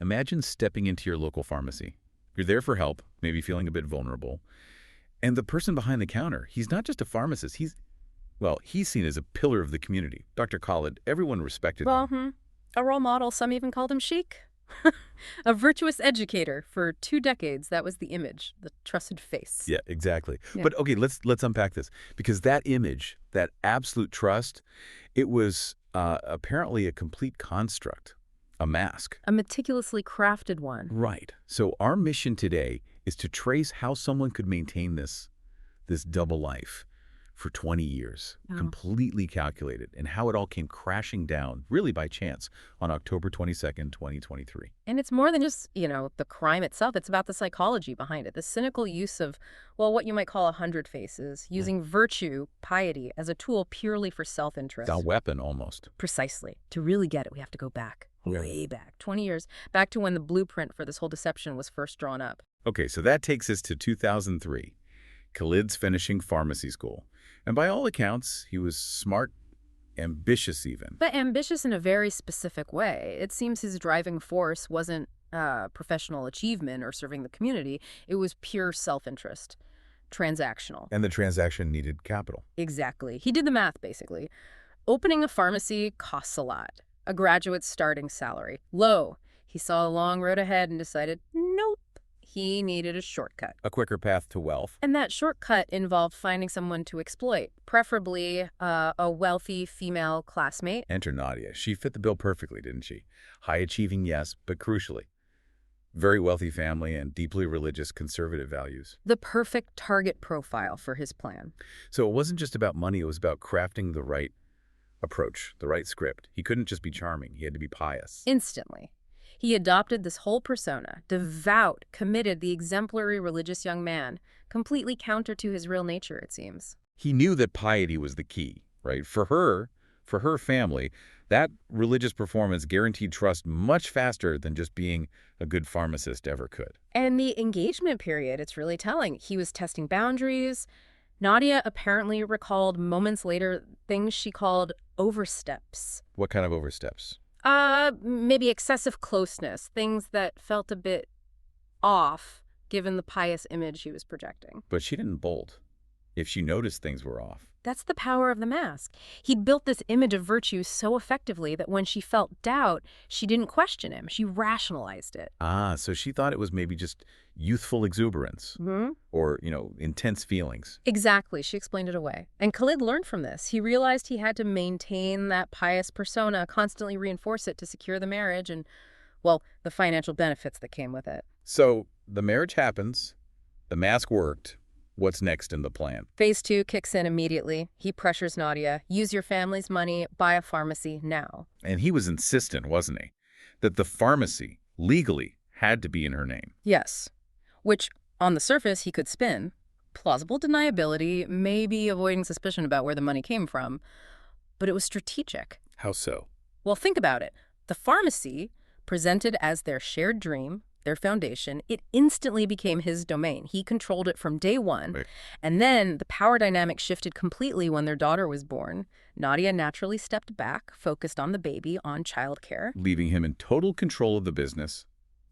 Imagine stepping into your local pharmacy. You're there for help, maybe feeling a bit vulnerable. And the person behind the counter, he's not just a pharmacist. He's seen as a pillar of the community. Dr. Khaled, everyone respected him. A role model, some even called him chic. A virtuous educator. For 2 decades, that was the image, the trusted face. Yeah, exactly. Yeah. But okay, let's unpack this. Because that image, that absolute trust, it was apparently a complete construct, a mask. A meticulously crafted one. Right. So our mission today is to trace how someone could maintain this double life for 20 years, completely calculated, and how it all came crashing down, really by chance, on October 22nd, 2023. And it's more than just, the crime itself. It's about the psychology behind it. The cynical use of, what you might call 100 faces, using virtue, piety, as a tool purely for self-interest. A weapon, almost. Precisely. To really get it, we have to go back, way back, 20 years, back to when the blueprint for this whole deception was first drawn up. Okay, so that takes us to 2003. Khaled's finishing pharmacy school. And by all accounts, he was smart, ambitious even. But ambitious in a very specific way. It seems his driving force wasn't professional achievement or serving the community. It was pure self-interest, transactional. And the transaction needed capital. Exactly. He did the math, basically. Opening a pharmacy costs a lot. A graduate's starting salary. Low. He saw a long road ahead and decided, nope. He needed a shortcut. A quicker path to wealth. And that shortcut involved finding someone to exploit, preferably a wealthy female classmate. Enter Nadia. She fit the bill perfectly, didn't she? High-achieving, yes, but crucially, very wealthy family and deeply religious conservative values. The perfect target profile for his plan. So it wasn't just about money, it was about crafting the right approach, the right script. He couldn't just be charming, he had to be pious. Instantly. He adopted this whole persona, devout, committed, the exemplary religious young man, completely counter to his real nature, it seems. He knew that piety was the key, right? For her family, that religious performance guaranteed trust much faster than just being a good pharmacist ever could. And the engagement period, it's really telling. He was testing boundaries. Nadia apparently recalled moments later things she called oversteps. What kind of oversteps? Maybe excessive closeness, things that felt a bit off given the pious image he was projecting. But she didn't bolt if she noticed things were off. That's the power of the mask. He built this image of virtue so effectively that when she felt doubt, she didn't question him. She rationalized it. So she thought it was maybe just youthful exuberance or, intense feelings. Exactly. She explained it away. And Khaled learned from this. He realized he had to maintain that pious persona, constantly reinforce it to secure the marriage and, the financial benefits that came with it. So the marriage happens. The mask worked. What's next in the plan? Phase 2 kicks in immediately. He pressures Nadia. Use your family's money. Buy a pharmacy now. And he was insistent, wasn't he? That the pharmacy, legally, had to be in her name. Yes. Which, on the surface, he could spin. Plausible deniability, maybe avoiding suspicion about where the money came from. But it was strategic. How so? Well, think about it. The pharmacy, presented as their shared dream, their foundation, it instantly became his domain. He controlled it from day one. Right. And then the power dynamic shifted completely when their daughter was born. Nadia naturally stepped back, focused on the baby, on childcare. Leaving him in total control of the business,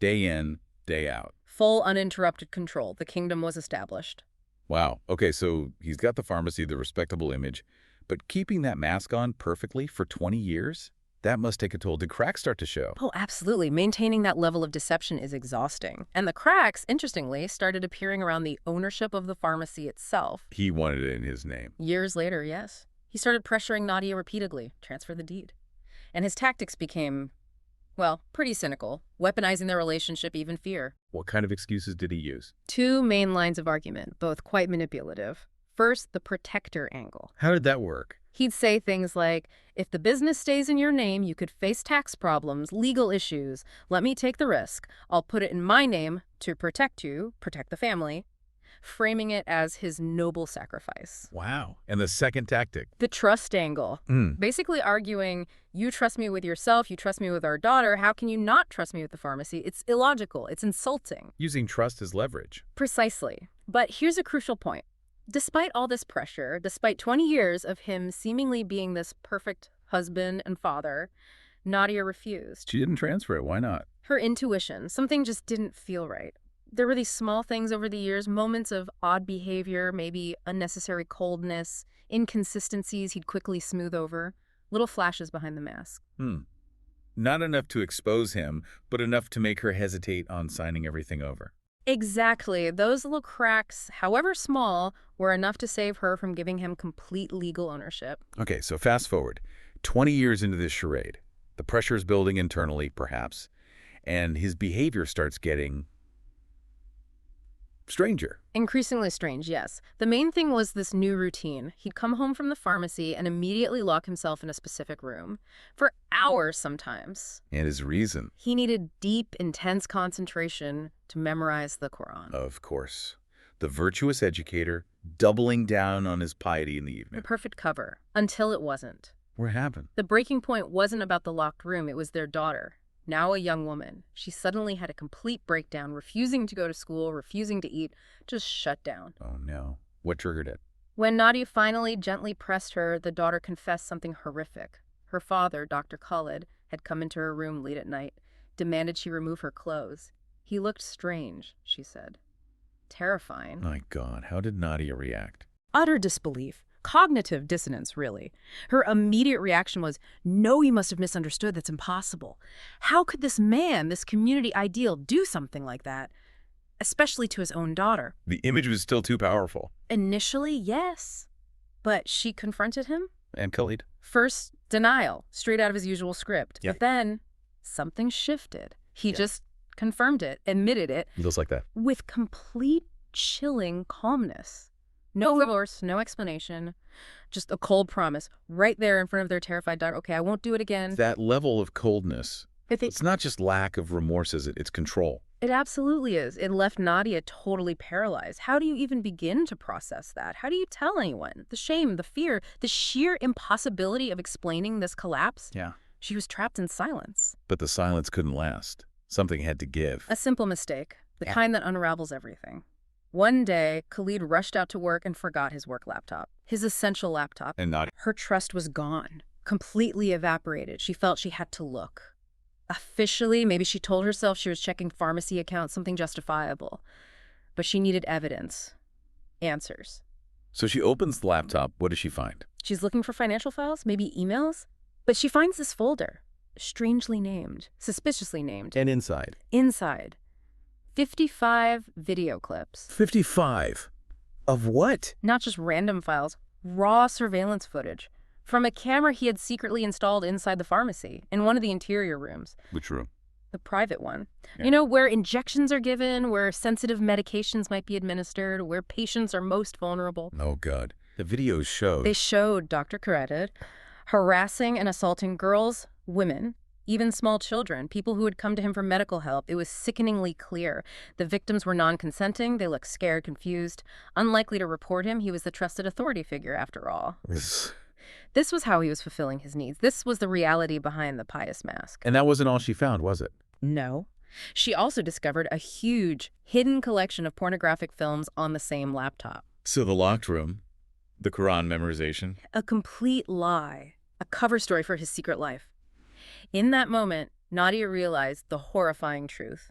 day in, day out. Full uninterrupted control. The kingdom was established. Wow. Okay, so he's got the pharmacy, the respectable image, but keeping that mask on perfectly for 20 years? That must take a toll. Did cracks start to show? Oh, absolutely. Maintaining that level of deception is exhausting. And the cracks, interestingly, started appearing around the ownership of the pharmacy itself. He wanted it in his name. Years later, yes. He started pressuring Nadia repeatedly, transfer the deed. And his tactics became, pretty cynical, weaponizing their relationship, even fear. What kind of excuses did he use? 2 main lines of argument, both quite manipulative. First, the protector angle. How did that work? He'd say things like, if the business stays in your name, you could face tax problems, legal issues. Let me take the risk. I'll put it in my name to protect you, protect the family, framing it as his noble sacrifice. Wow. And the second tactic? The trust angle. Basically arguing, you trust me with yourself, you trust me with our daughter, how can you not trust me with the pharmacy? It's illogical, it's insulting. Using trust as leverage. Precisely. But here's a crucial point. Despite all this pressure, despite 20 years of him seemingly being this perfect husband and father, Nadia refused. She didn't transfer it. Why not? Her intuition, something just didn't feel right. There were these small things over the years, moments of odd behavior, maybe unnecessary coldness, inconsistencies he'd quickly smooth over, little flashes behind the mask. Not enough to expose him, but enough to make her hesitate on signing everything over. Exactly. Those little cracks, however small, were enough to save her from giving him complete legal ownership. Okay, so fast forward. 20 years into this charade. The pressure is building internally, perhaps, and his behavior starts getting stranger. Increasingly strange, yes. The main thing was this new routine. He'd come home from the pharmacy and immediately lock himself in a specific room. For hours sometimes. And his reason? He needed deep, intense concentration to memorize the Quran. Of course. The virtuous educator doubling down on his piety in the evening. The perfect cover. Until it wasn't. What happened? The breaking point wasn't about the locked room. It was their daughter. Now a young woman. She suddenly had a complete breakdown, refusing to go to school, refusing to eat, just shut down. Oh, no. What triggered it? When Nadia finally gently pressed her, the daughter confessed something horrific. Her father, Dr. Khaled, had come into her room late at night, demanded she remove her clothes. He looked strange, she said. Terrifying. My God, how did Nadia react? Utter disbelief. Cognitive dissonance, really. Her immediate reaction was, no, you must have misunderstood. That's impossible. How could this man, this community ideal, do something like that? Especially to his own daughter. The image was still too powerful. Initially, yes. But she confronted him? And Khaled? First, denial, straight out of his usual script. Yeah. But then, something shifted. He just confirmed it, admitted it. Just like that. With complete, chilling calmness. No remorse, no explanation, just a cold promise right there in front of their terrified daughter. Okay, I won't do it again. That level of coldness, it's not just lack of remorse, is it? It's control. It absolutely is. It left Nadia totally paralyzed. How do you even begin to process that? How do you tell anyone? The shame, the fear, the sheer impossibility of explaining this collapse? Yeah. She was trapped in silence. But the silence couldn't last. Something had to give. A simple mistake, the kind that unravels everything. One day, Khaled rushed out to work and forgot his work laptop, his essential laptop. And Nadia? Her trust was gone, completely evaporated. She felt she had to look. Officially, maybe she told herself she was checking pharmacy accounts, something justifiable. But she needed evidence. Answers. So she opens the laptop. What does she find? She's looking for financial files, maybe emails. But she finds this folder, strangely named, suspiciously named. And inside? Inside. 55 video clips. 55? Of what? Not just random files, raw surveillance footage from a camera he had secretly installed inside the pharmacy in one of the interior rooms. Which room? The private one. Yeah. You know, where injections are given, where sensitive medications might be administered, where patients are most vulnerable. Oh, God. The videos showed. They showed Dr. Khaled harassing and assaulting girls, women, even small children, people who had come to him for medical help. It was sickeningly clear. The victims were non-consenting. They looked scared, confused, unlikely to report him. He was the trusted authority figure, after all. This was how he was fulfilling his needs. This was the reality behind the Pious mask. And that wasn't all she found, was it? No. She also discovered a huge, hidden collection of pornographic films on the same laptop. So the locked room, the Quran memorization. A complete lie. A cover story for his secret life. In that moment, Nadia realized the horrifying truth.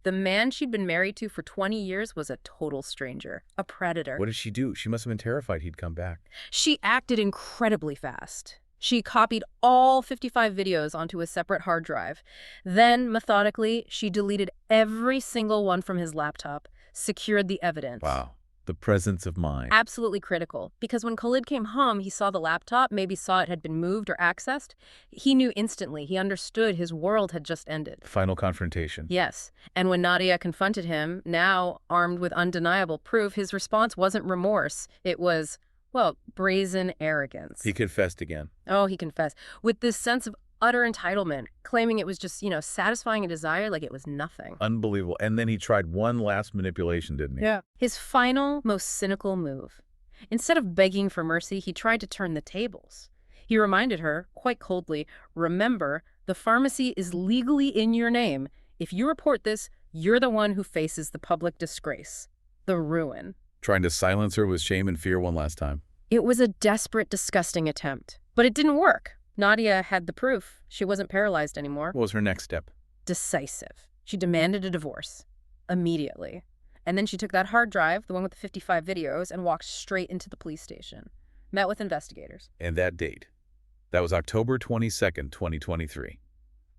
The man she'd been married to for 20 years was a total stranger, a predator. What did she do? She must have been terrified he'd come back. She acted incredibly fast. She copied all 55 videos onto a separate hard drive. Then, methodically, she deleted every single one from his laptop, secured the evidence. Wow. The presence of mind. Absolutely critical. Because when Khaled came home, he saw the laptop, maybe saw it had been moved or accessed. He knew instantly. He understood his world had just ended. Final confrontation. Yes. And when Nadia confronted him, now armed with undeniable proof, his response wasn't remorse. It was, well, brazen arrogance. He confessed again. Oh, he confessed. With this sense of utter entitlement, claiming it was just, satisfying a desire like it was nothing. Unbelievable. And then he tried one last manipulation, didn't he? Yeah. His final, most cynical move. Instead of begging for mercy, he tried to turn the tables. He reminded her, quite coldly, remember, the pharmacy is legally in your name. If you report this, you're the one who faces the public disgrace, the ruin. Trying to silence her with shame and fear one last time. It was a desperate, disgusting attempt. But it didn't work. Nadia had the proof. She wasn't paralyzed anymore. What was her next step? Decisive. She demanded a divorce. Immediately. And then she took that hard drive, the one with the 55 videos, and walked straight into the police station. Met with investigators. And that date, that was October 22nd, 2023.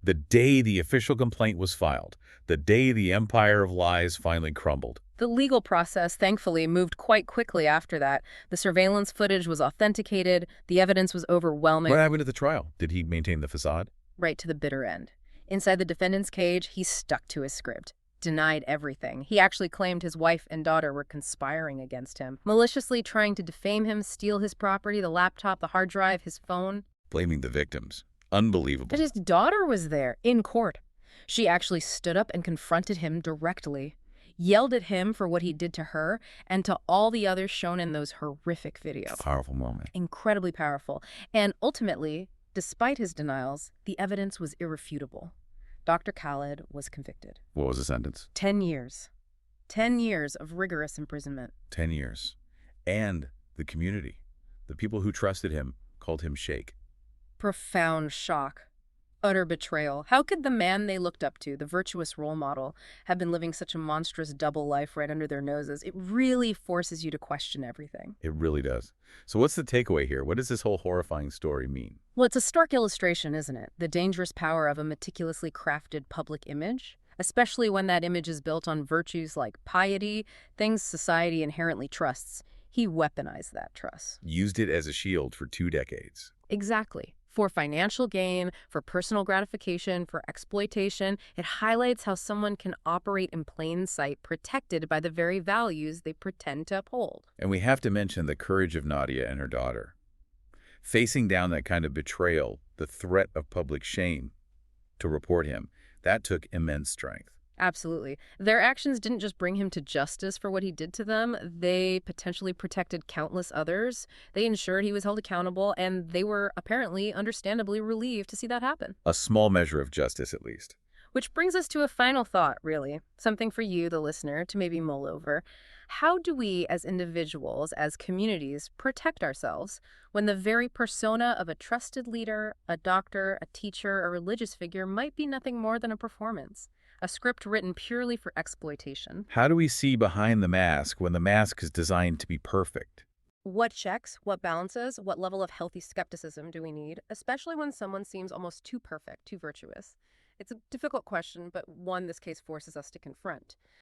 The day the official complaint was filed. The day the empire of lies finally crumbled. The legal process, thankfully, moved quite quickly after that. The surveillance footage was authenticated. The evidence was overwhelming. What happened at the trial? Did he maintain the facade? Right to the bitter end. Inside the defendant's cage, he stuck to his script. Denied everything. He actually claimed his wife and daughter were conspiring against him, maliciously trying to defame him, steal his property, the laptop, the hard drive, his phone. Blaming the victims. Unbelievable. But his daughter was there, in court. She actually stood up and confronted him directly, yelled at him for what he did to her and to all the others shown in those horrific videos. Powerful moment. Incredibly powerful. And ultimately, despite his denials, the evidence was irrefutable. Dr. Khaled was convicted. What was the sentence? 10 years. 10 years of rigorous imprisonment. 10 years. And the community, the people who trusted him, called him Sheikh. Profound shock. Utter betrayal. How could the man they looked up to, the virtuous role model, have been living such a monstrous double life right under their noses? It really forces you to question everything. It really does. So what's the takeaway here? What does this whole horrifying story mean? Well, it's a stark illustration, isn't it? The dangerous power of a meticulously crafted public image, especially when that image is built on virtues like piety, things society inherently trusts. He weaponized that trust. Used it as a shield for 2 decades. Exactly. For financial gain, for personal gratification, for exploitation, it highlights how someone can operate in plain sight, protected by the very values they pretend to uphold. And we have to mention the courage of Nadia and her daughter. Facing down that kind of betrayal, the threat of public shame to report him, that took immense strength. Absolutely. Their actions didn't just bring him to justice for what he did to them. They potentially protected countless others. They ensured he was held accountable, and they were apparently, understandably relieved to see that happen. A small measure of justice, at least. Which brings us to a final thought, really. Something for you, the listener, to maybe mull over. How do we, as individuals, as communities, protect ourselves when the very persona of a trusted leader, a doctor, a teacher, a religious figure might be nothing more than a performance? A script written purely for exploitation. How do we see behind the mask when the mask is designed to be perfect? What checks, what balances, what level of healthy skepticism do we need, especially when someone seems almost too perfect, too virtuous? It's a difficult question, but one this case forces us to confront.